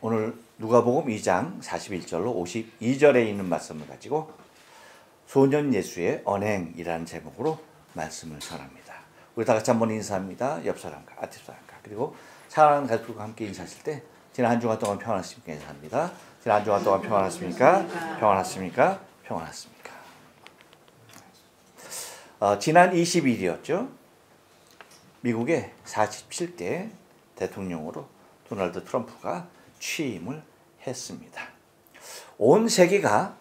오늘 누가복음 2장 41절로 52절에 있는 말씀을 가지고 소년 예수의 언행이라는 제목으로 말씀을 전합니다. 우리 다 같이 한번 인사합니다. 옆 사람과 앞집 사람과 그리고 사랑하는 가족들과 함께 인사하실 때 지난 한 주간 동안 평안하십니까? 인사합니다. 지난 한 주간 동안 평안하십니까? 평안하십니까? 평안하십니까? 지난 20일이었죠. 미국의 47대 대통령으로 도널드 트럼프가 취임을 했습니다. 온 세계가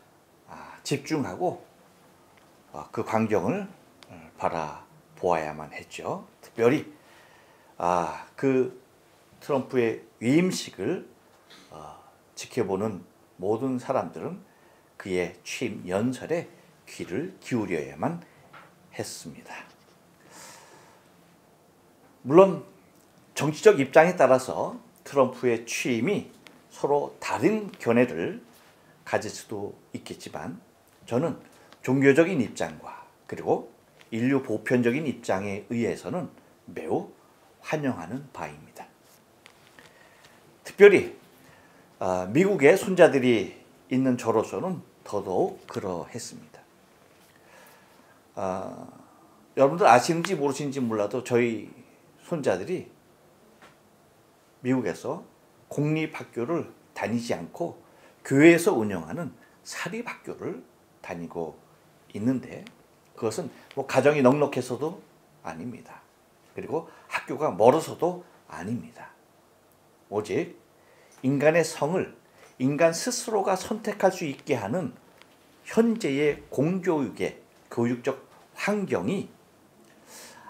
집중하고 그 광경을 바라보아야만 했죠. 특별히 그 트럼프의 위임식을 지켜보는 모든 사람들은 그의 취임 연설에 귀를 기울여야만 했습니다. 물론 정치적 입장에 따라서 트럼프의 취임이 서로 다른 견해를 가질 수도 있겠지만 저는 종교적인 입장과 그리고 인류 보편적인 입장에 의해서는 매우 환영하는 바입니다. 특별히 미국의 손자들이 있는 저로서는 더더욱 그러했습니다. 여러분들 아시는지 모르시는지 몰라도 저희 손자들이 미국에서 공립학교를 다니지 않고 교회에서 운영하는 사립학교를 다니고 있는데 그것은 뭐 가정이 넉넉해서도 아닙니다. 그리고 학교가 멀어서도 아닙니다. 오직 인간의 성을 인간 스스로가 선택할 수 있게 하는 현재의 공교육의 교육적 환경이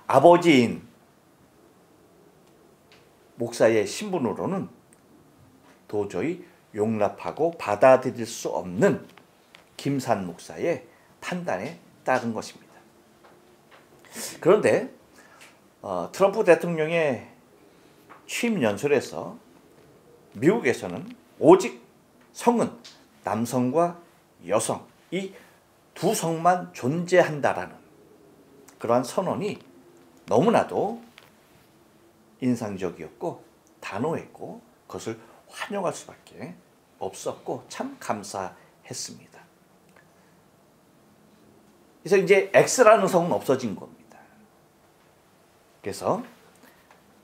아버지인 목사의 신분으로는 도저히 용납하고 받아들일 수 없는 김산 목사의 판단에 따른 것입니다. 그런데 트럼프 대통령의 취임 연설에서 미국에서는 오직 성은 남성과 여성 이 두 성만 존재한다라는 그러한 선언이 너무나도 인상적이었고 단호했고 그것을 환영할 수밖에 없었고 참 감사했습니다. 그래서 이제 X라는 성은 없어진 겁니다. 그래서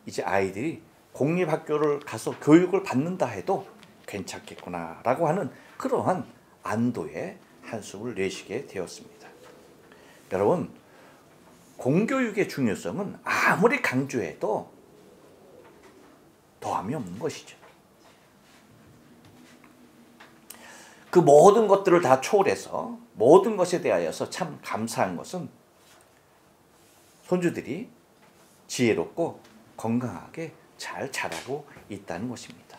이제 아이들이 공립학교를 가서 교육을 받는다 해도 괜찮겠구나라고 하는 그러한 안도의 한숨을 내쉬게 되었습니다. 여러분, 공교육의 중요성은 아무리 강조해도 더함이 없는 것이죠. 그 모든 것들을 다 초월해서 모든 것에 대하여서 참 감사한 것은 손주들이 지혜롭고 건강하게 잘 자라고 있다는 것입니다.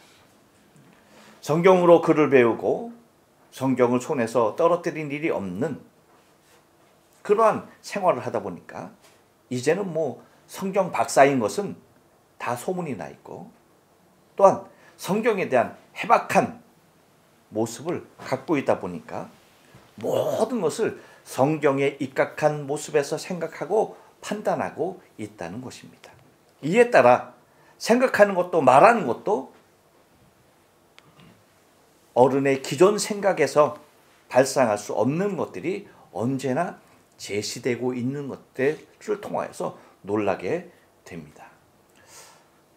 성경으로 글을 배우고 성경을 손에서 떨어뜨린 일이 없는 그러한 생활을 하다 보니까 이제는 뭐 성경 박사인 것은 다 소문이 나 있고 또한 성경에 대한 해박한 모습을 갖고 있다 보니까 모든 것을 성경에 입각한 모습에서 생각하고 판단하고 있다는 것입니다. 이에 따라 생각하는 것도 말하는 것도 어른의 기존 생각에서 발상할 수 없는 것들이 언제나 제시되고 있는 것들을 통하여서 놀라게 됩니다.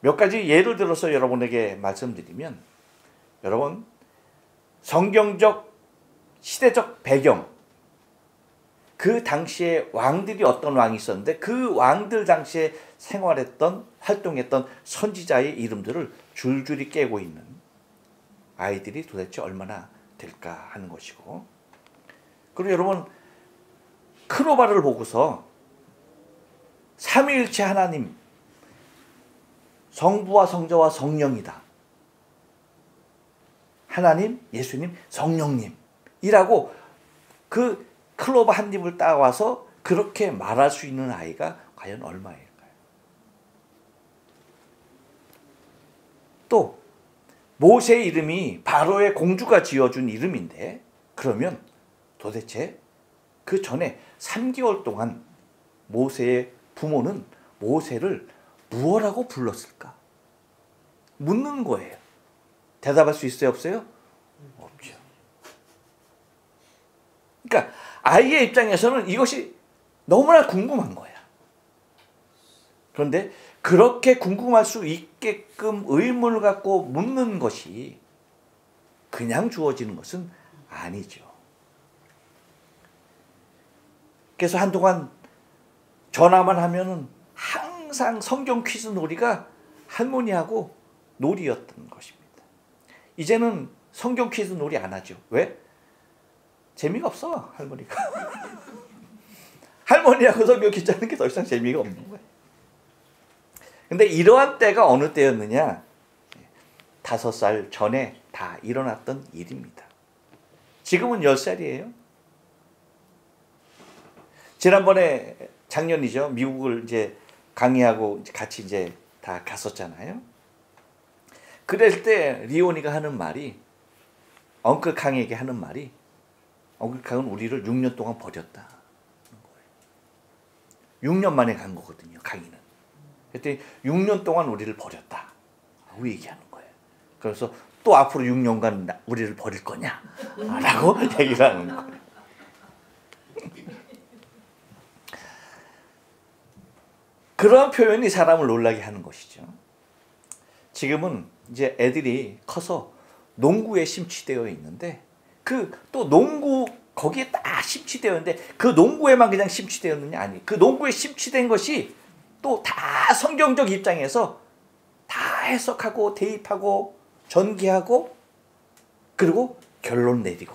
몇 가지 예를 들어서 여러분에게 말씀드리면 여러분 성경적 시대적 배경 그 당시에 왕들이 어떤 왕이 있었는데 그 왕들 당시에 생활했던 활동했던 선지자의 이름들을 줄줄이 깨고 있는 아이들이 도대체 얼마나 될까 하는 것이고 그리고 여러분 크로바를 보고서 삼위일체 하나님 성부와 성자와 성령이다. 하나님, 예수님, 성령님이라고 그 클로바 한 입을 따와서 그렇게 말할 수 있는 아이가 과연 얼마일까요? 또 모세의 이름이 바로의 공주가 지어준 이름인데 그러면 도대체 그 전에 3개월 동안 모세의 부모는 모세를 무엇라고 불렀을까? 묻는 거예요. 대답할 수 있어요? 없어요? 없죠. 그러니까 아이의 입장에서는 이것이 너무나 궁금한 거야. 그런데 그렇게 궁금할 수 있게끔 의문을 갖고 묻는 것이 그냥 주어지는 것은 아니죠. 그래서 한동안 전화만 하면은 항상 성경 퀴즈 놀이가 할머니하고 놀이였던 것입니다. 이제는 성경 퀴즈 놀이 안 하죠. 왜? 재미가 없어, 할머니가. 할머니하고 성경 퀴즈 하는 게 더 이상 재미가 없는 거예요. 근데 이러한 때가 어느 때였느냐? 5살 전에 다 일어났던 일입니다. 지금은 10살이에요. 지난번에 작년이죠. 미국을 이제 강의하고 같이 이제 다 갔었잖아요. 그럴 때 리온이가 하는 말이, 엉클 강에게 하는 말이, 엉클 강은 우리를 6년 동안 버렸다. 6년 만에 간 거거든요, 강의는. 그랬더니 6년 동안 우리를 버렸다. 라고 얘기하는 거예요. 그래서 또 앞으로 6년간 우리를 버릴 거냐? 라고 얘기를 하는 거예요. 그런 표현이 사람을 놀라게 하는 것이죠. 지금은 이제 애들이 커서 농구에 심취되어 있는데 그 또 농구 거기에 딱 심취되어 있는데 그 농구에만 그냥 심취되었느냐? 아니, 그 농구에 심취된 것이 또 다 성경적 입장에서 다 해석하고 대입하고 전개하고 그리고 결론 내리고,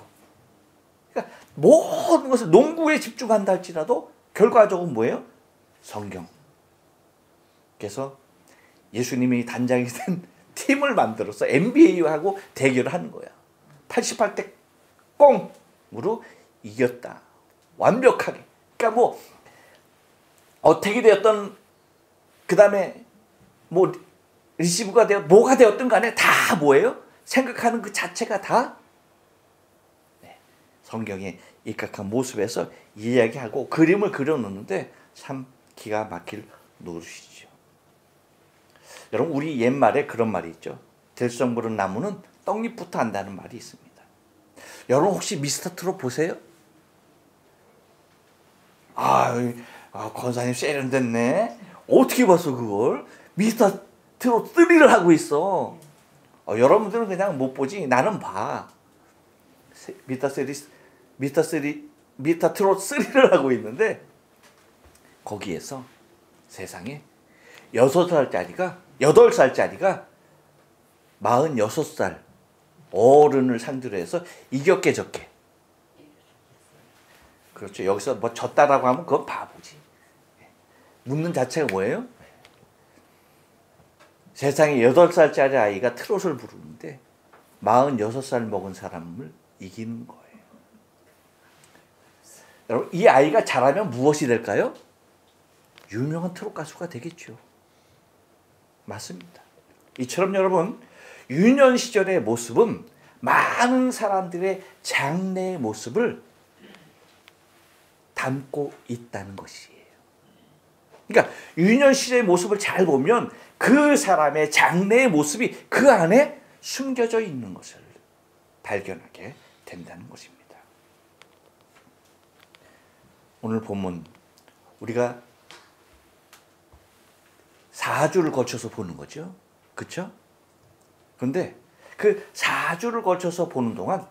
그러니까 모든 것을 농구에 집중한다 할지라도 결과적으로 뭐예요? 성경. 그래서 예수님이 단장이 된 팀을 만들어서 NBA하고 대결을 하는 거야. 88대 0으로 이겼다. 완벽하게. 그러니까 뭐 어떻게 되었던, 그 다음에 뭐 리시브가 되어 뭐가 되었든 간에 다 뭐예요? 생각하는 그 자체가 다 성경에 입각한 모습에서 이야기하고 그림을 그려놓는데 참 기가 막힐 노릇이죠. 여러분, 우리 옛말에 그런 말이 있죠. 들성 부른 나무는 떡잎부터 한다는 말이 있습니다. 여러분 혹시 미스터 트롯 보세요? 권사님 세련됐네. 어떻게 봤어 그걸? 미스터 트롯 3를 하고 있어. 여러분들은 그냥 못 보지. 나는 봐. 미스터 트롯 3를 하고 있는데 거기에서 세상에 8살짜리가 46살 어른을 상대로 해서 이겼게 졌게. 그렇죠. 여기서 뭐 졌다라고 하면 그건 바보지. 묻는 자체가 뭐예요? 세상에 8살짜리 아이가 트롯을 부르는데 46살 먹은 사람을 이기는 거예요. 여러분, 이 아이가 자라면 무엇이 될까요? 유명한 트롯 가수가 되겠죠. 맞습니다. 이처럼 여러분, 유년 시절의 모습은 많은 사람들의 장래의 모습을 담고 있다는 것이에요. 그러니까 유년 시절의 모습을 잘 보면 그 사람의 장래의 모습이 그 안에 숨겨져 있는 것을 발견하게 된다는 것입니다. 오늘 본문 우리가 4주를 거쳐서 보는 거죠. 그렇죠? 그런데 그 4주를 거쳐서 보는 동안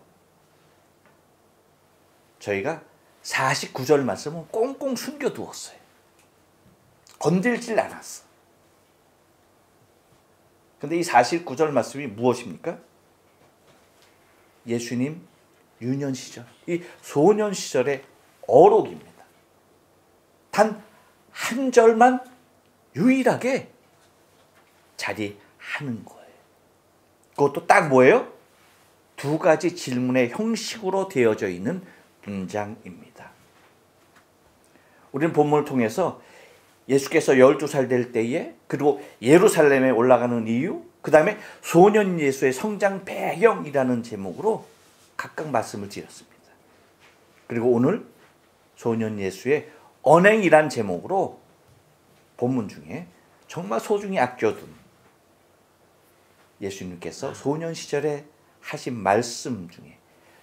저희가 49절 말씀은 꽁꽁 숨겨두었어요. 건들질 않았어. 근데 이 49절 말씀이 무엇입니까? 예수님 유년 시절, 이 소년 시절의 어록입니다. 단 한 절만 유일하게 자리하는 거예요. 그것도 딱 뭐예요? 2가지 질문의 형식으로 되어져 있는 문장입니다. 우리는 본문을 통해서 예수께서 12살 될 때에, 그리고 예루살렘에 올라가는 이유, 그 다음에 소년 예수의 성장 배경이라는 제목으로 각각 말씀을 드렸습니다. 그리고 오늘 소년 예수의 언행이란 제목으로 본문 중에 정말 소중히 아껴둔 예수님께서 소년 시절에 하신 말씀 중에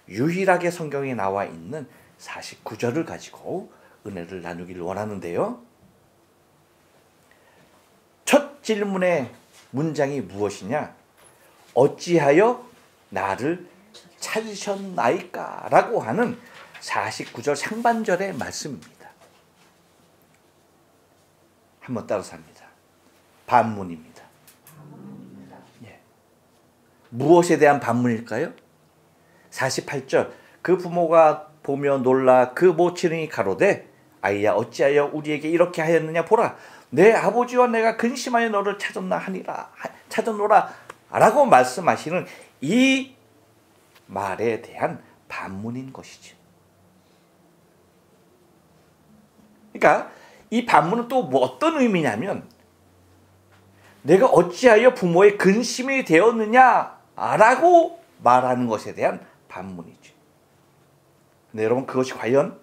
유일하게 성경에 나와 있는 49절을 가지고 은혜를 나누기를 원하는데요. 첫 질문의 문장이 무엇이냐? 어찌하여 나를 찾으셨나이까? 라고 하는 49절 상반절의 말씀입니다. 한번 따라서 합니다. 반문입니다. 예. 무엇에 대한 반문일까요? 48절 그 부모가 보며 놀라 그 모친이 가로되 아이야 어찌하여 우리에게 이렇게 하였느냐 보라 내 아버지와 내가 근심하여 너를 찾았노라 라고 말씀하시는 이 말에 대한 반문인 것이죠. 그러니까 이 반문은 또 뭐 어떤 의미냐면 내가 어찌하여 부모의 근심이 되었느냐라고 말하는 것에 대한 반문이죠. 근데 여러분 그것이 과연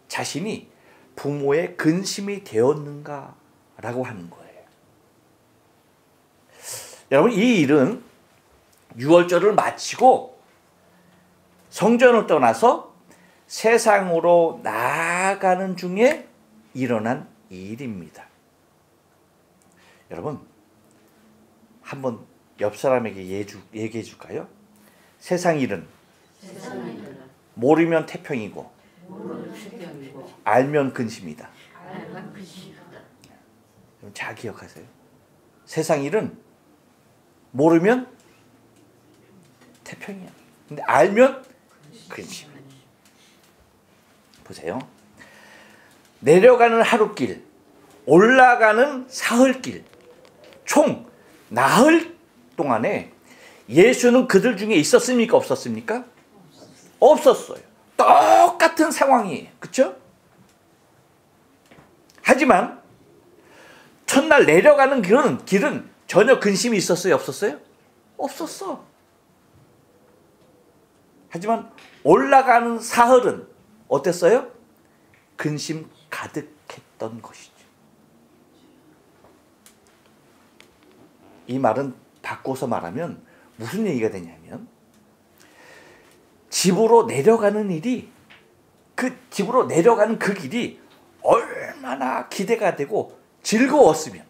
자신이 부모의 근심이 되었는가라고 하는 거예요. 여러분 이 일은 유월절을 마치고 성전을 떠나서 세상으로 나아가는 중에 일어난 일입니다. 여러분 한번 옆 사람에게 얘기해 줄까요? 세상 일은 모르면 태평이고 알면 근심이다. 잘 기억하세요. 세상 일은 모르면 태평이야. 근데 알면 근심이야. 보세요. 내려가는 하루길, 올라가는 사흘길, 총 나흘 동안에 예수는 그들 중에 있었습니까? 없었습니까? 없었어요. 똑같은 상황이에요. 그렇죠? 하지만 첫날 내려가는 길은 전혀 근심이 있었어요? 없었어요? 없었어. 하지만 올라가는 사흘은 어땠어요? 근심 가득했던 것이죠. 이 말은 바꿔서 말하면 무슨 얘기가 되냐면 집으로 내려가는 일이 집으로 내려가는 그 길이 얼마나 기대가 되고 즐거웠으면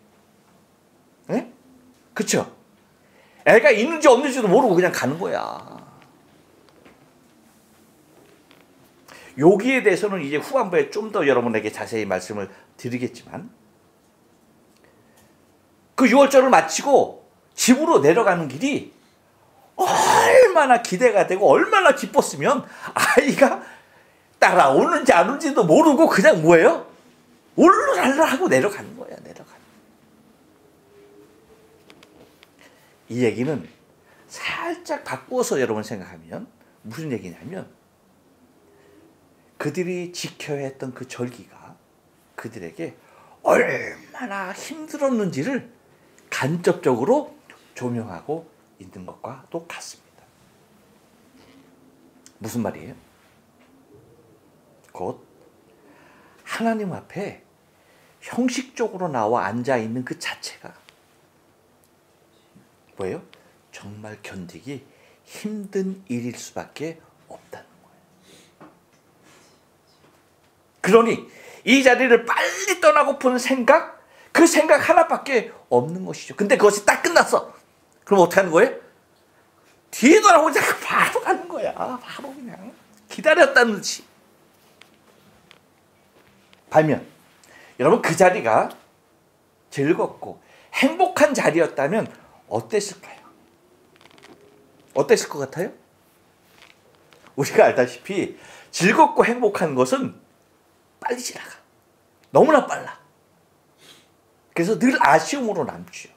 네? 그쵸? 애가 있는지 없는지도 모르고 그냥 가는 거야. 여기에 대해서는 이제 후반부에 좀 더 여러분에게 자세히 말씀을 드리겠지만 그 6월절을 마치고 집으로 내려가는 길이 얼마나 기대가 되고 얼마나 기뻤으면 아이가 따라오는지 안 오는지도 모르고 그냥 뭐예요? 올라랄라 하고 내려가는 거야. 이 얘기는 살짝 바꾸어서 여러분 생각하면 무슨 얘기냐면 그들이 지켜야 했던 그 절기가 그들에게 얼마나 힘들었는지를 간접적으로 조명하고 있는 것과 똑같습니다. 무슨 말이에요? 곧 하나님 앞에 형식적으로 나와 앉아있는 그 자체가 뭐예요? 정말 견디기 힘든 일일 수밖에 없다는 거예요. 그러니 이 자리를 빨리 떠나고픈 생각, 그 생각 하나밖에 없는 것이죠. 근데 그것이 딱 끝났어. 그럼 어떻게 하는 거예요? 뒤에 돌아보지 않고 바로 가는 거야. 바로 그냥 기다렸다는 듯이. 반면 여러분 그 자리가 즐겁고 행복한 자리였다면 어땠을까요? 어땠을 것 같아요? 우리가 알다시피 즐겁고 행복한 것은 빨리 지나가. 너무나 빨라. 그래서 늘 아쉬움으로 남죠.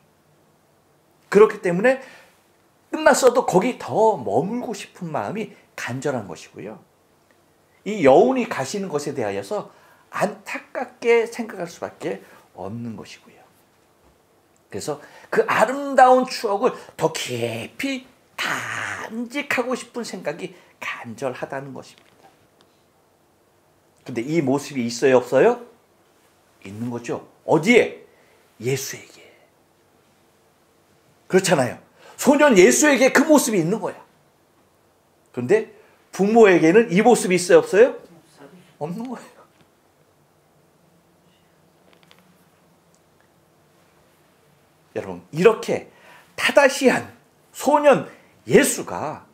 그렇기 때문에 끝났어도 거기 더 머물고 싶은 마음이 간절한 것이고요. 이 여운이 가시는 것에 대하여서 안타깝게 생각할 수밖에 없는 것이고요. 그래서 그 아름다운 추억을 더 깊이 간직하고 싶은 생각이 간절하다는 것입니다. 근데 이 모습이 있어요, 없어요? 있는 거죠. 어디에? 예수에게. 그렇잖아요. 소년 예수에게 그 모습이 있는 거야. 그런데 부모에게는 이 모습이 있어요, 없어요? 없는 거예요. 여러분, 이렇게 타다시한 소년 예수가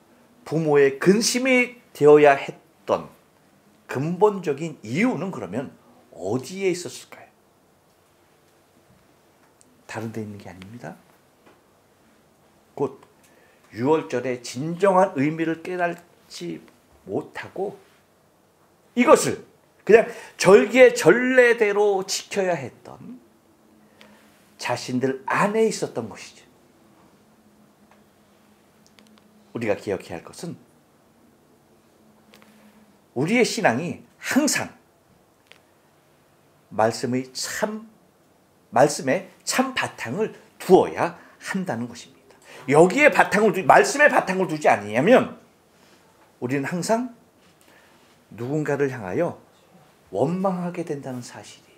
부모의 근심이 되어야 했던 근본적인 이유는 그러면 어디에 있었을까요? 다른 데 있는 게 아닙니다. 곧 유월절의 진정한 의미를 깨닫지 못하고 이것을 그냥 절기의 전례대로 지켜야 했던 자신들 안에 있었던 것이죠. 우리가 기억해야 할 것은 우리의 신앙이 항상 말씀에 참 바탕을 두어야 한다는 것입니다. 여기에 말씀에 바탕을 두지 않으면 우리는 항상 누군가를 향하여 원망하게 된다는 사실이에요.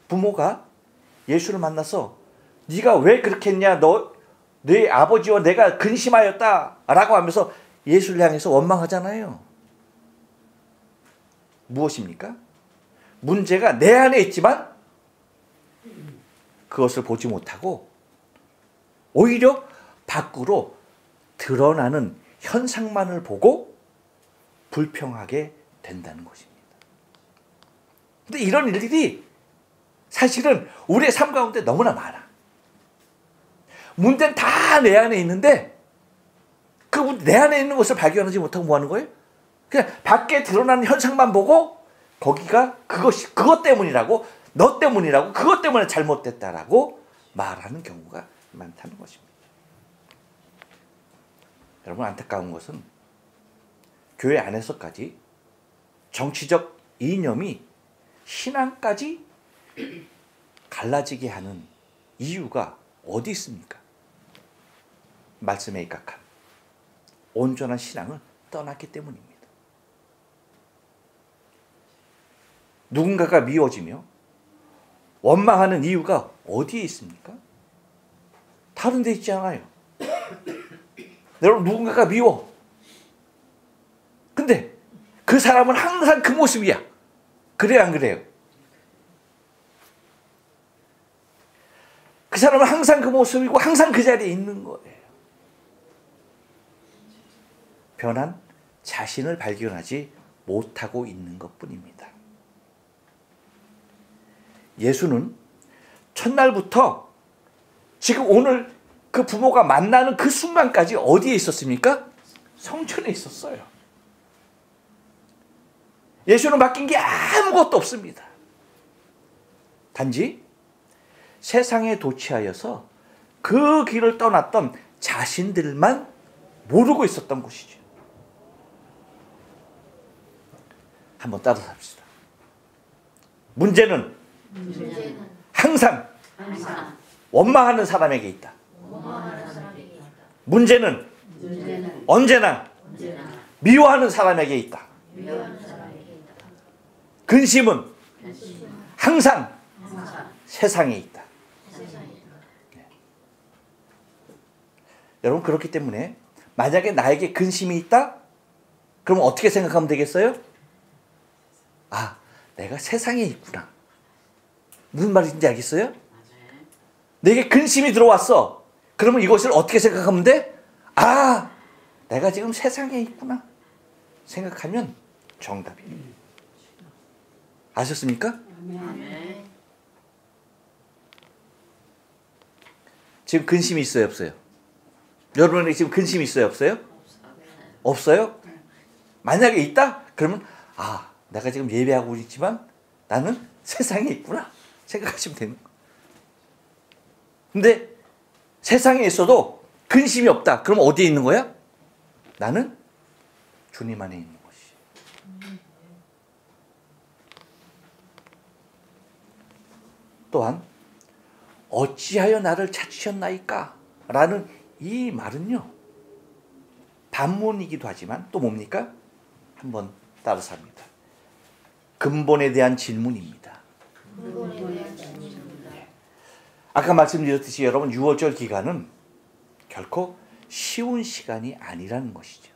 부모가 예수를 만나서 네가 왜 그렇게 했냐, 네 아버지와 내가 근심하였다 라고 하면서 예수를 향해서 원망하잖아요. 무엇입니까? 문제가 내 안에 있지만 그것을 보지 못하고 오히려 밖으로 드러나는 현상만을 보고 불평하게 된다는 것입니다. 근데 이런 일들이 사실은 우리의 삶 가운데 너무나 많아. 문제는 다 내 안에 있는데 그 내 안에 있는 것을 발견하지 못하고 뭐 하는 거예요? 그냥 밖에 드러나는 현상만 보고 거기가 그것 때문이라고, 너 때문이라고, 그것 때문에 잘못됐다라고 말하는 경우가 많다는 것입니다. 여러분, 안타까운 것은 교회 안에서까지 정치적 이념이 신앙까지 갈라지게 하는 이유가 어디 있습니까? 말씀에 입각한 온전한 신앙을 떠났기 때문입니다. 누군가가 미워지며 원망하는 이유가 어디에 있습니까? 다른 데 있지 않아요. 여러분, 누군가가 미워. 근데 그 사람은 항상 그 모습이야. 그래요, 안 그래요? 그 사람은 항상 그 모습이고 항상 그 자리에 있는 거예요. 변한 자신을 발견하지 못하고 있는 것뿐입니다. 예수는 첫날부터 지금 오늘 그 부모가 만나는 그 순간까지 어디에 있었습니까? 성전에 있었어요. 예수는 맡긴 게 아무것도 없습니다. 단지 세상에 도취하여서 그 길을 떠났던 자신들만 모르고 있었던 것이죠. 한번 따라 삽시다. 문제는 항상 원망하는 사람에게 있다. 문제는 언제나 미워하는 사람에게 있다. 근심은 항상 세상에 있다. 여러분, 그렇기 때문에 만약에 나에게 근심이 있다? 그럼 어떻게 생각하면 되겠어요? 아, 내가 세상에 있구나. 무슨 말인지 알겠어요? 내게 근심이 들어왔어. 그러면 이것을 어떻게 생각하면 돼? 아, 내가 지금 세상에 있구나 생각하면 정답이에요. 아셨습니까? 지금 근심이 있어요, 없어요? 여러분에게 지금 근심이 있어요, 없어요? 없어요? 만약에 있다? 그러면 아, 내가 지금 예배하고 있지만 나는 세상에 있구나 생각하시면 되는 거예요. 근데 세상에 있어도 근심이 없다. 그럼 어디에 있는 거야? 나는 주님 안에 있는 것이. 또한 어찌하여 나를 찾으셨나이까? 라는 이 말은요, 반문이기도 하지만 또 뭡니까? 한번 따라서 합니다. 근본에 대한 질문입니다. 아까 말씀드렸듯이 여러분, 유월절 기간은 결코 쉬운 시간이 아니라는 것이죠.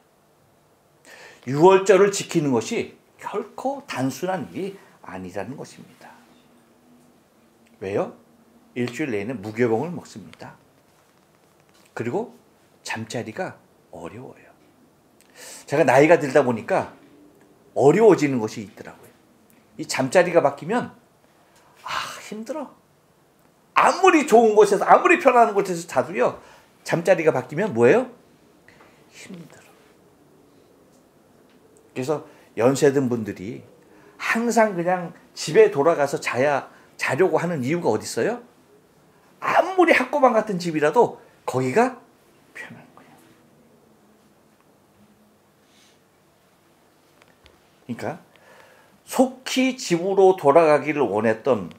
유월절을 지키는 것이 결코 단순한 일이 아니라는 것입니다. 왜요? 일주일 내내 무교병을 먹습니다. 그리고 잠자리가 어려워요. 제가 나이가 들다 보니까 어려워지는 것이 있더라고요. 이 잠자리가 바뀌면 힘들어. 아무리 좋은 곳에서 아무리 편안한 곳에서 자도요, 잠자리가 바뀌면 뭐예요? 힘들어. 그래서 연세 든 분들이 항상 그냥 집에 돌아가서 자려고 하는 이유가 어디 있어요? 아무리 학고방 같은 집이라도 거기가 편한 거예요. 그러니까 속히 집으로 돌아가기를 원했던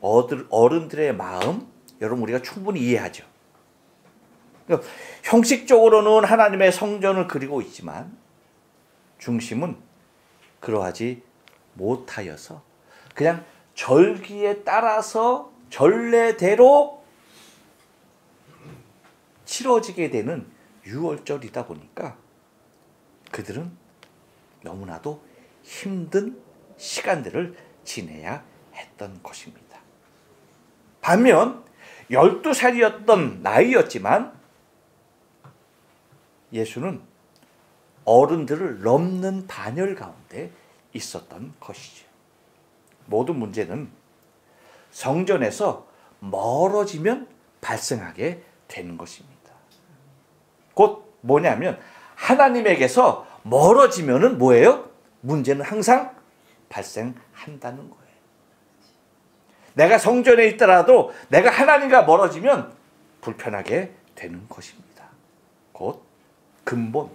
어른들의 마음, 여러분 우리가 충분히 이해하죠. 그러니까 형식적으로는 하나님의 성전을 그리고 있지만 중심은 그러하지 못하여서 그냥 절기에 따라서 전례대로 치러지게 되는 유월절이다 보니까 그들은 너무나도 힘든 시간들을 지내야 했던 것입니다. 반면 12살이었던 나이였지만 예수는 어른들을 넘는 반열 가운데 있었던 것이죠. 모든 문제는 성전에서 멀어지면 발생하게 되는 것입니다. 곧 뭐냐면 하나님에게서 멀어지면은 뭐예요? 문제는 항상 발생한다는 거예요. 내가 성전에 있더라도 내가 하나님과 멀어지면 불편하게 되는 것입니다. 곧 근본,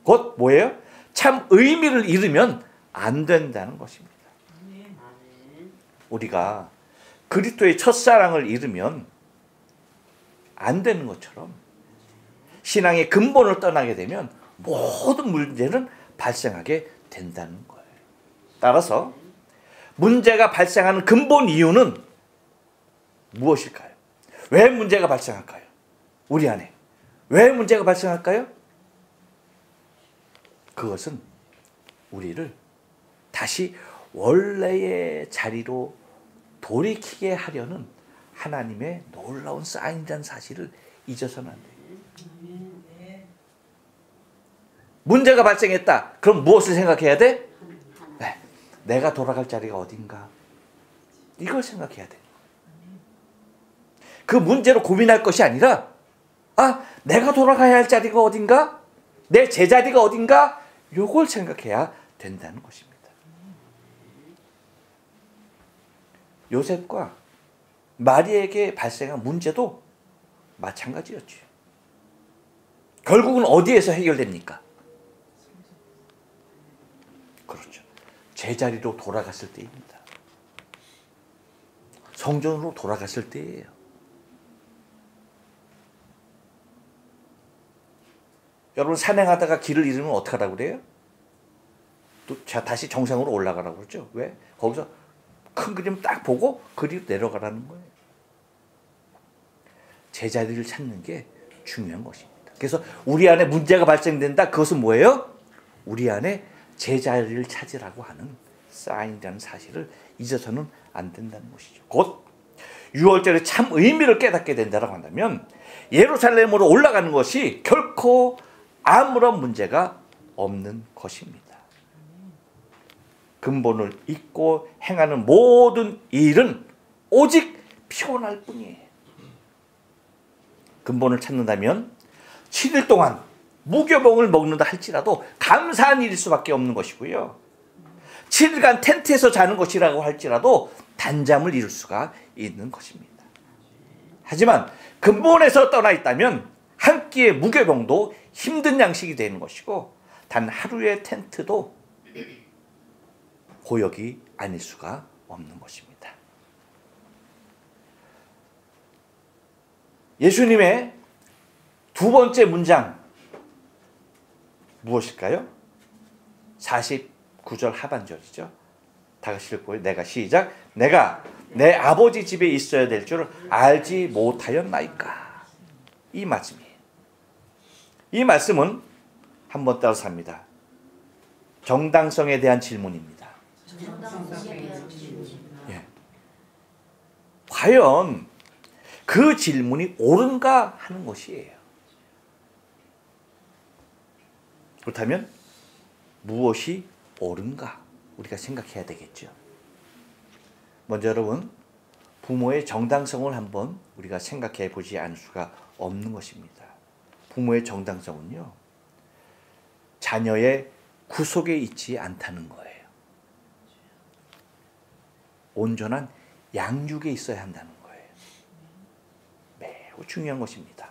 곧 뭐예요? 참 의미를 잃으면 안 된다는 것입니다. 우리가 그리스도의 첫사랑을 잃으면 안 되는 것처럼 신앙의 근본을 떠나게 되면 모든 문제는 발생하게 된다는 거예요. 따라서 문제가 발생하는 근본 이유는 무엇일까요? 왜 문제가 발생할까요? 우리 안에 왜 문제가 발생할까요? 그것은 우리를 다시 원래의 자리로 돌이키게 하려는 하나님의 놀라운 사인이라는 사실을 잊어서는 안 돼요. 문제가 발생했다. 그럼 무엇을 생각해야 돼? 네, 내가 돌아갈 자리가 어딘가. 이걸 생각해야 돼. 그 문제로 고민할 것이 아니라 내가 돌아가야 할 자리가 어딘가? 내 제자리가 어딘가? 이걸 생각해야 된다는 것입니다. 요셉과 마리에게 발생한 문제도 마찬가지였죠. 결국은 어디에서 해결됩니까? 그렇죠. 제자리로 돌아갔을 때입니다. 성전으로 돌아갔을 때예요. 여러분 산행하다가 길을 잃으면 어떡하라고 그래요? 또 다시 정상으로 올라가라고 그러죠. 왜? 거기서 큰 그림 딱 보고 그리로 내려가라는 거예요. 제자리를 찾는 게 중요한 것입니다. 그래서 우리 안에 문제가 발생된다. 그것은 뭐예요? 우리 안에 제자리를 찾으라고 하는 사인이라는 사실을 잊어서는 안 된다는 것이죠. 곧 유월절의 참 의미를 깨닫게 된다고 한다면 예루살렘으로 올라가는 것이 결코 아무런 문제가 없는 것입니다. 근본을 잊고 행하는 모든 일은 오직 피곤할 뿐이에요. 근본을 찾는다면 7일 동안 무교병을 먹는다 할지라도 감사한 일일 수밖에 없는 것이고요. 7일간 텐트에서 자는 것이라고 할지라도 단잠을 이룰 수가 있는 것입니다. 하지만 근본에서 떠나 있다면 한 끼의 무교병도 힘든 양식이 되는 것이고 단 하루의 텐트도 고역이 아닐 수가 없는 것입니다. 예수님의 두 번째 문장 무엇일까요? 49절 하반절이죠. 다 같이 읽고요. 내가 시작. 내가 내 아버지 집에 있어야 될 줄 알지 못하였나이까. 이 말씀이에요. 이 말씀은 한번 따라서 합니다. 정당성에 대한 질문입니다. 예. 과연 그 질문이 옳은가 하는 것이에요. 그렇다면 무엇이 옳은가 우리가 생각해야 되겠죠. 먼저 여러분, 부모의 정당성을 한번 우리가 생각해 보지 않을 수가 없는 것입니다. 부모의 정당성은요, 자녀의 구속에 있지 않다는 거예요. 온전한 양육에 있어야 한다는 거예요. 매우 중요한 것입니다.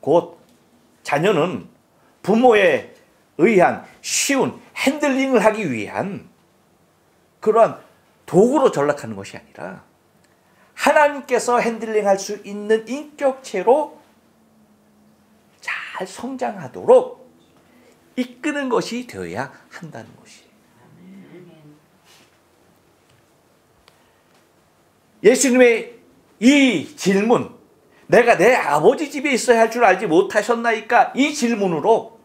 곧 자녀는 부모에 의한 쉬운 핸들링을 하기 위한 그러한 도구로 전락하는 것이 아니라 하나님께서 핸들링할 수 있는 인격체로 잘 성장하도록 이끄는 것이 되어야 한다는 것이에요. 예수님의 이 질문, 내가 내 아버지 집에 있어야 할 줄 알지 못하셨나이까? 이 질문으로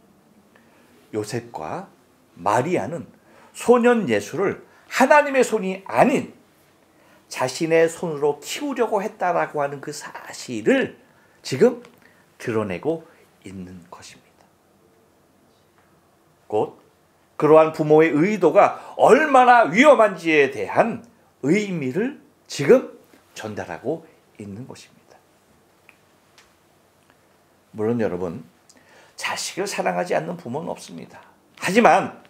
요셉과 마리아는 소년 예수를 하나님의 손이 아닌 자신의 손으로 키우려고 했다라고 하는 그 사실을 지금 드러내고 있는 것입니다. 곧 그러한 부모의 의도가 얼마나 위험한지에 대한 의미를 지금 전달하고 있는 것입니다. 물론 여러분, 자식을 사랑하지 않는 부모는 없습니다. 하지만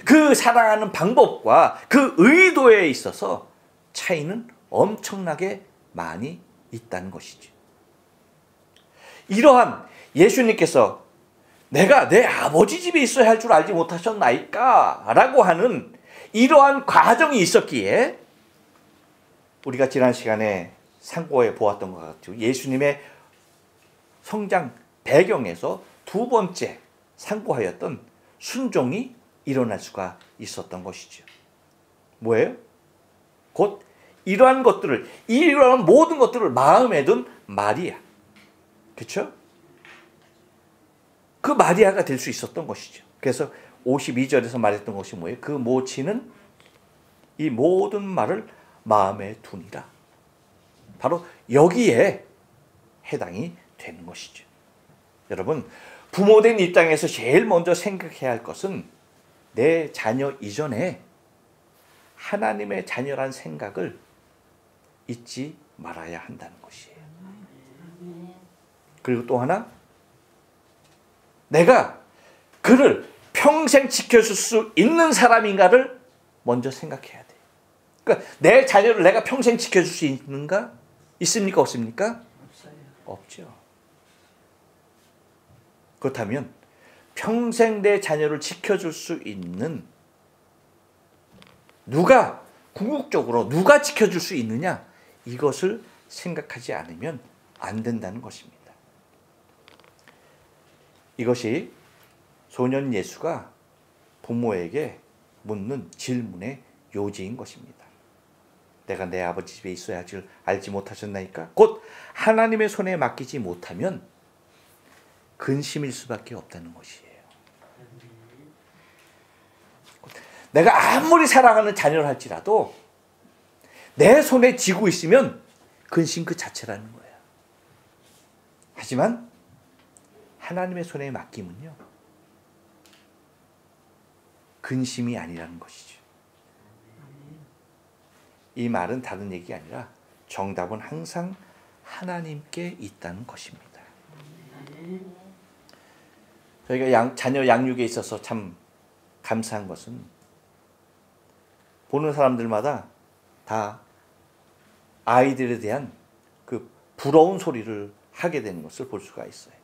그 사랑하는 방법과 그 의도에 있어서 차이는 엄청나게 많이 있다는 것이죠. 이러한 예수님께서 내가 내 아버지 집에 있어야 할 줄 알지 못하셨나이까? 라고 하는 이러한 과정이 있었기에 우리가 지난 시간에 상고해 보았던 것 같아요. 예수님의 성장 배경에서 두 번째 상고하였던 순종이 일어날 수가 있었던 것이죠. 뭐예요? 곧 이러한 것들을, 이러한 모든 것들을 마음에 둔 마리아. 그렇죠? 그 마리아가 될 수 있었던 것이죠. 그래서 52절에서 말했던 것이 뭐예요? 그 모친은 이 모든 말을 마음에 두니라. 바로 여기에 해당이 되는 것이죠. 여러분, 부모된 입장에서 제일 먼저 생각해야 할 것은 내 자녀 이전에 하나님의 자녀란 생각을 잊지 말아야 한다는 것이에요. 그리고 또 하나, 내가 그를 평생 지켜줄 수 있는 사람인가를 먼저 생각해야 돼요. 그러니까 내 자녀를 내가 평생 지켜줄 수 있는가? 있습니까? 없습니까? 없어요. 없죠. 그렇다면 평생 내 자녀를 지켜줄 수 있는 누가, 궁극적으로 누가 지켜줄 수 있느냐, 이것을 생각하지 않으면 안 된다는 것입니다. 이것이 소년 예수가 부모에게 묻는 질문의 요지인 것입니다. 내가 내 아버지 집에 있어야 할 줄 알지 못하셨나이까? 곧 하나님의 손에 맡기지 못하면 근심일 수밖에 없다는 것이에요. 내가 아무리 사랑하는 자녀를 할지라도 내 손에 쥐고 있으면 근심 그 자체라는 거예요. 하지만 하나님의 손에 맡기면요, 근심이 아니라는 것이죠. 이 말은 다른 얘기가 아니라 정답은 항상 하나님께 있다는 것입니다. 저희가 자녀 양육에 있어서 참 감사한 것은 보는 사람들마다 다 아이들에 대한 그 부러운 소리를 하게 되는 것을 볼 수가 있어요.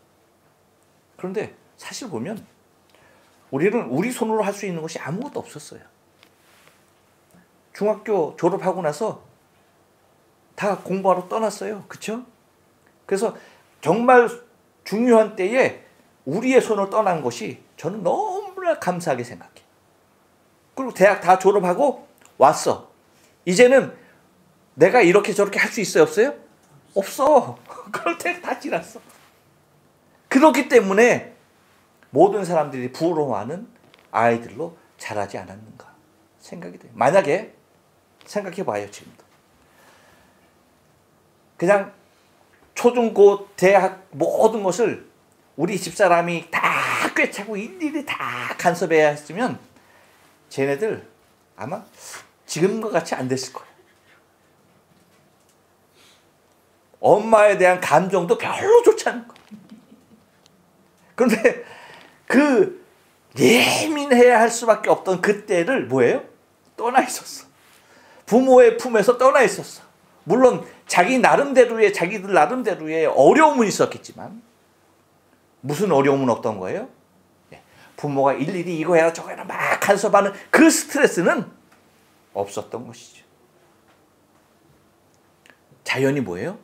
그런데 사실 보면 우리는 우리 손으로 할 수 있는 것이 아무것도 없었어요. 중학교 졸업하고 나서 다 공부하러 떠났어요. 그렇죠? 그래서 정말 중요한 때에 우리의 손을 떠난 것이 저는 너무나 감사하게 생각해요. 그리고 대학 다 졸업하고 왔어. 이제는 내가 이렇게 저렇게 할 수 있어요? 없어요? 없어. 그럴 때 다 지났어. 그렇기 때문에 모든 사람들이 부러워하는 아이들로 자라지 않았는가 생각이 돼요. 만약에 생각해 봐요. 지금도 그냥 초중고 대학 모든 것을 우리 집사람이 다 꿰차고 일일이 다 간섭해야 했으면 쟤네들 아마 지금과 같이 안 됐을 거예요. 엄마에 대한 감정도 별로 좋지 않은 거예요. 그런데 그 예민해야 할 수밖에 없던 그때를 뭐예요? 떠나 있었어. 부모의 품에서 떠나 있었어. 물론 자기들 나름대로의 어려움은 있었겠지만 무슨 어려움은 없던 거예요? 부모가 일일이 이거 해라 저거 해라 막 간섭하는 그 스트레스는 없었던 것이죠. 자연이 뭐예요?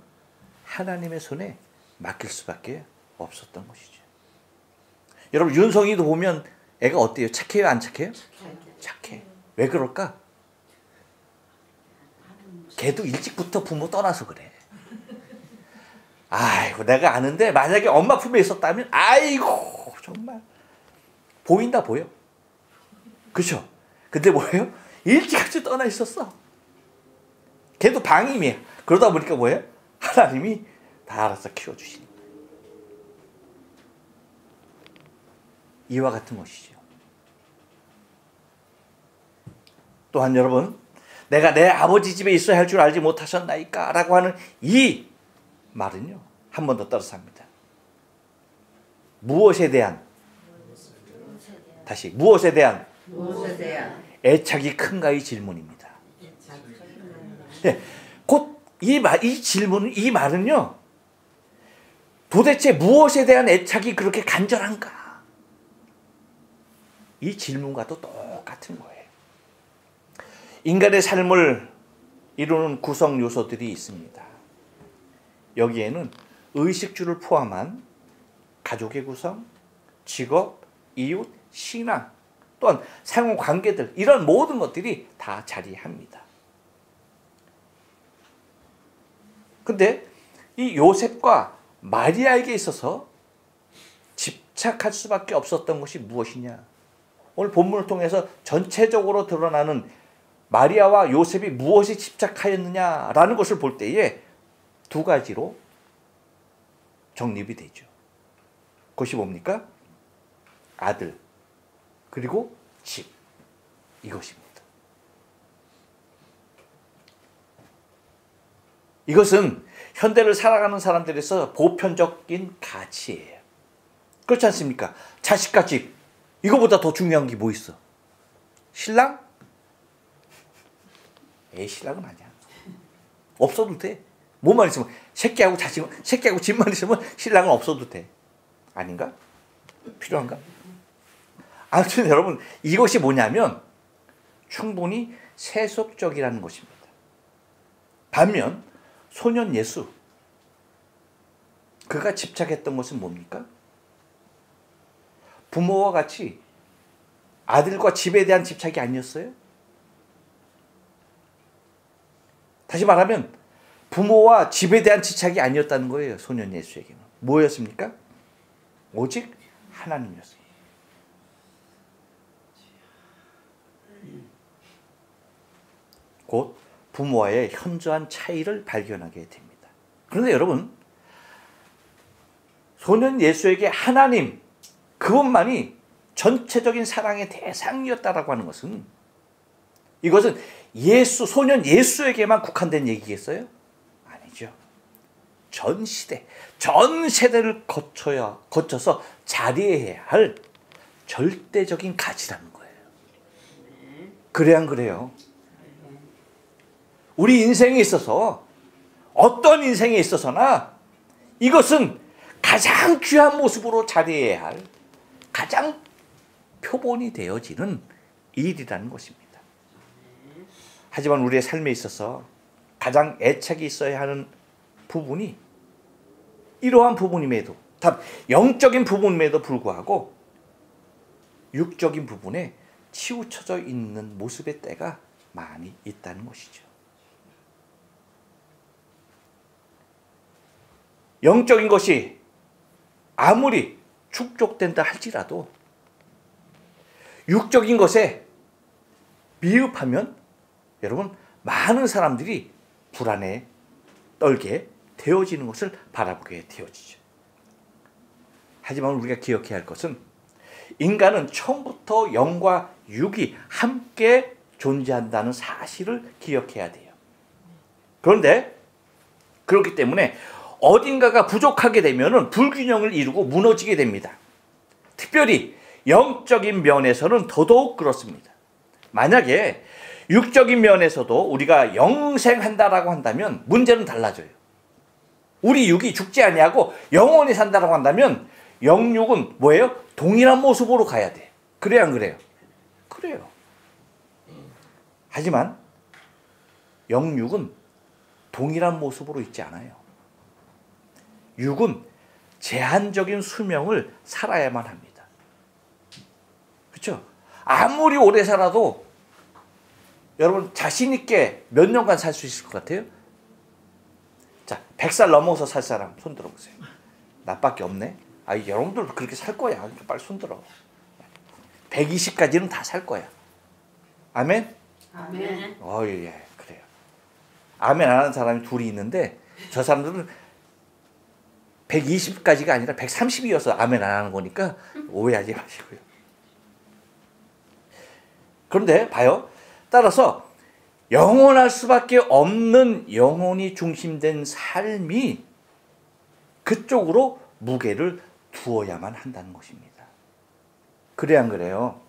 하나님의 손에 맡길 수밖에 없었던 것이죠. 여러분 윤성이도 보면 애가 어때요? 착해요? 안 착해요? 착해. 왜 그럴까? 걔도 일찍부터 부모 떠나서 그래. 아이고 내가 아는데 만약에 엄마 품에 있었다면 아이고 정말 보인다 보여. 그렇죠? 근데 뭐예요? 일찌감치 떠나 있었어. 걔도 방임이야. 그러다 보니까 뭐예요? 하나님이 다 알아서 키워주시는 거예요. 이와 같은 것이죠. 또한 여러분 내가 내 아버지 집에 있어야 할 줄 알지 못하셨나이까? 라고 하는 이 말은요. 한 번 더 따라서 합니다. 무엇에 대한 다시 무엇에 대한 애착이 큰가의 질문입니다. 네, 곧 이 질문, 이 말은요. 도대체 무엇에 대한 애착이 그렇게 간절한가? 이 질문과도 똑같은 거예요. 인간의 삶을 이루는 구성 요소들이 있습니다. 여기에는 의식주를 포함한 가족의 구성, 직업, 이웃, 신앙, 또한 상호관계들 이런 모든 것들이 다 자리합니다. 근데 이 요셉과 마리아에게 있어서 집착할 수밖에 없었던 것이 무엇이냐? 오늘 본문을 통해서 전체적으로 드러나는 마리아와 요셉이 무엇이 집착하였느냐라는 것을 볼 때에 두 가지로 정립이 되죠. 그것이 뭡니까? 아들 그리고 집 이것입니다. 이것은 현대를 살아가는 사람들에서 보편적인 가치예요. 그렇지 않습니까? 자식과 집 이거보다 더 중요한 게 뭐 있어? 신랑? 신랑은 아니야. 없어도 돼. 뭐만 있으면 새끼하고 집만 있으면 신랑은 없어도 돼. 아닌가? 필요한가? 아무튼 여러분 이것이 뭐냐면 충분히 세속적이라는 것입니다. 반면 소년 예수 그가 집착했던 것은 뭡니까? 부모와 같이 아들과 집에 대한 집착이 아니었어요? 다시 말하면 부모와 집에 대한 집착이 아니었다는 거예요. 소년 예수에게는. 뭐였습니까? 오직 하나님이었어요. 곧 부모와의 현저한 차이를 발견하게 됩니다. 그런데 여러분 소년 예수에게 하나님 그것만이 전체적인 사랑의 대상이었다라고 하는 것은 이것은 소년 예수에게만 국한된 얘기겠어요? 아니죠. 전 시대, 전 세대를 거쳐서 자리해야 할 절대적인 가치라는 거예요. 그래 안 그래요? 우리 인생에 있어서 어떤 인생에 있어서나 이것은 가장 귀한 모습으로 자리해야 할 가장 표본이 되어지는 일이라는 것입니다. 하지만 우리의 삶에 있어서 가장 애착이 있어야 하는 부분이 이러한 부분임에도 단 영적인 부분임에도 불구하고 육적인 부분에 치우쳐져 있는 모습의 때가 많이 있다는 것이죠. 영적인 것이 아무리 축적된다 할지라도 육적인 것에 미흡하면 여러분 많은 사람들이 불안에 떨게 되어지는 것을 바라보게 되어지죠. 하지만 우리가 기억해야 할 것은 인간은 처음부터 영과 육이 함께 존재한다는 사실을 기억해야 돼요. 그런데 그렇기 때문에 어딘가가 부족하게 되면 불균형을 이루고 무너지게 됩니다. 특별히 영적인 면에서는 더더욱 그렇습니다. 만약에 육적인 면에서도 우리가 영생한다라고 한다면 문제는 달라져요. 우리 육이 죽지 아니하고 영원히 산다라고 한다면 영육은 뭐예요? 동일한 모습으로 가야 돼. 그래야 안 그래요? 그래요. 하지만 영육은 동일한 모습으로 있지 않아요. 육은 제한적인 수명을 살아야만 합니다. 그렇죠? 아무리 오래 살아도 여러분 자신 있게 몇 년간 살 수 있을 것 같아요? 자, 100살 넘어서 살 사람 손 들어보세요. 나밖에 없네. 아, 여러분들 그렇게 살 거야. 빨리 손 들어. 120까지는 다 살 거야. 아멘? 아멘. 예, 그래요. 아멘 안 하는 사람이 둘이 있는데 저 사람들은 120까지가 아니라 130이어서 아멘 안 하는 거니까 오해하지 마시고요. 그런데 봐요. 따라서 영원할 수밖에 없는 영혼이 중심된 삶이 그쪽으로 무게를 두어야만 한다는 것입니다. 그래 안 그래요?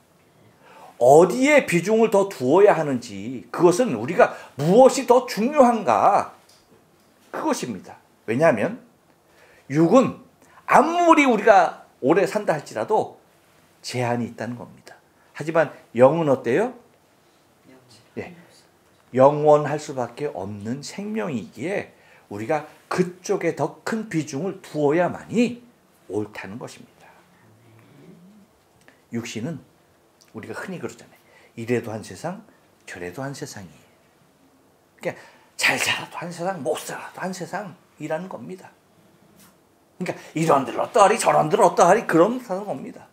어디에 비중을 더 두어야 하는지, 그것은 우리가 무엇이 더 중요한가, 그것입니다. 왜냐하면 육은 아무리 우리가 오래 산다 할지라도 제한이 있다는 겁니다. 하지만 영은 어때요? 예, 영원할 수밖에 없는 생명이기에 우리가 그쪽에 더 큰 비중을 두어야만이 옳다는 것입니다. 육신은 우리가 흔히 그러잖아요. 이래도 한 세상, 저래도 한 세상이에요. 그러니까 잘 살아도 한 세상, 못 살아도 한 세상이라는 겁니다. 그러니까 이런들 어떠하리 저런들 어떠하리 그런 사는 겁니다.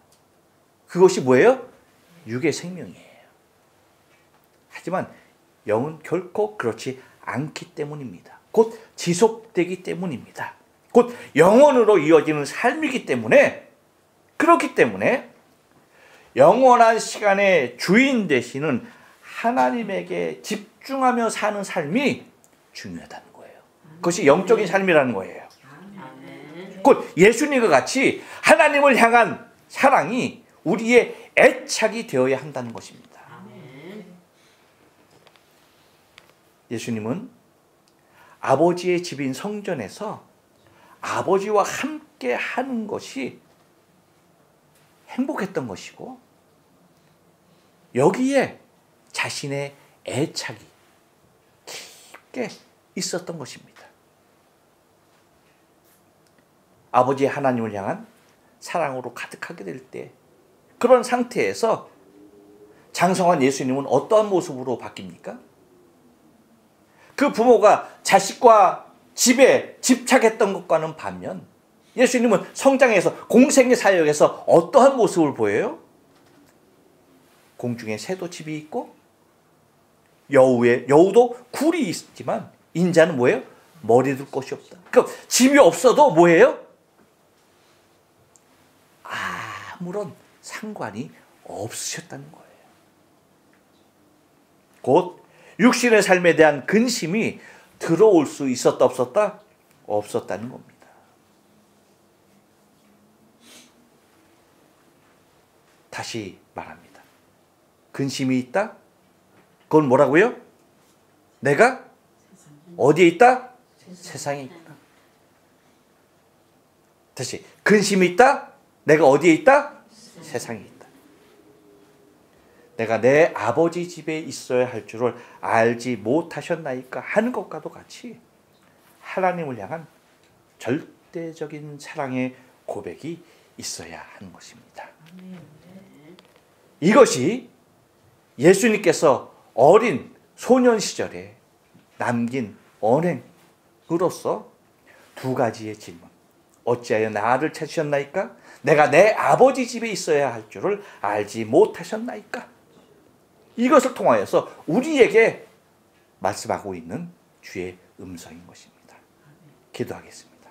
그것이 뭐예요? 육의 생명이에요. 하지만 영은 결코 그렇지 않기 때문입니다. 곧 지속되기 때문입니다. 곧 영원으로 이어지는 삶이기 때문에, 그렇기 때문에 영원한 시간의 주인 되시는 하나님에게 집중하며 사는 삶이 중요하다는 거예요. 그것이 영적인 삶이라는 거예요. 곧 예수님과 같이 하나님을 향한 사랑이 우리의 애착이 되어야 한다는 것입니다. 예수님은 아버지의 집인 성전에서 아버지와 함께 하는 것이 행복했던 것이고, 여기에 자신의 애착이 깊게 있었던 것입니다. 아버지 하나님을 향한 사랑으로 가득하게 될 때, 그런 상태에서 장성한 예수님은 어떠한 모습으로 바뀝니까? 그 부모가 자식과 집에 집착했던 것과는 반면 예수님은 성장에서 공생의 사역에서 어떠한 모습을 보여요? 공중에 새도 집이 있고 여우도 굴이 있지만 인자는 뭐예요? 머리 둘 곳이 없다. 그러니까 집이 없어도 뭐예요? 아무런 상관이 없으셨다는 거예요. 곧 육신의 삶에 대한 근심이 들어올 수 있었다 없었다? 없었다는 겁니다. 다시 말합니다. 근심이 있다? 그건 뭐라고요? 내가 어디에 있다? 세상에 있다. 다시, 근심이 있다? 내가 어디에 있다? 세상에 있다. 내가 내 아버지 집에 있어야 할 줄을 알지 못하셨나이까 하는 것과도 같이 하나님을 향한 절대적인 사랑의 고백이 있어야 하는 것입니다. 이것이 예수님께서 어린 소년 시절에 남긴 언행으로서 두 가지의 질문. 어찌하여 나를 찾으셨나이까? 내가 내 아버지 집에 있어야 할 줄을 알지 못하셨나이까? 이것을 통하여서 우리에게 말씀하고 있는 주의 음성인 것입니다. 기도하겠습니다.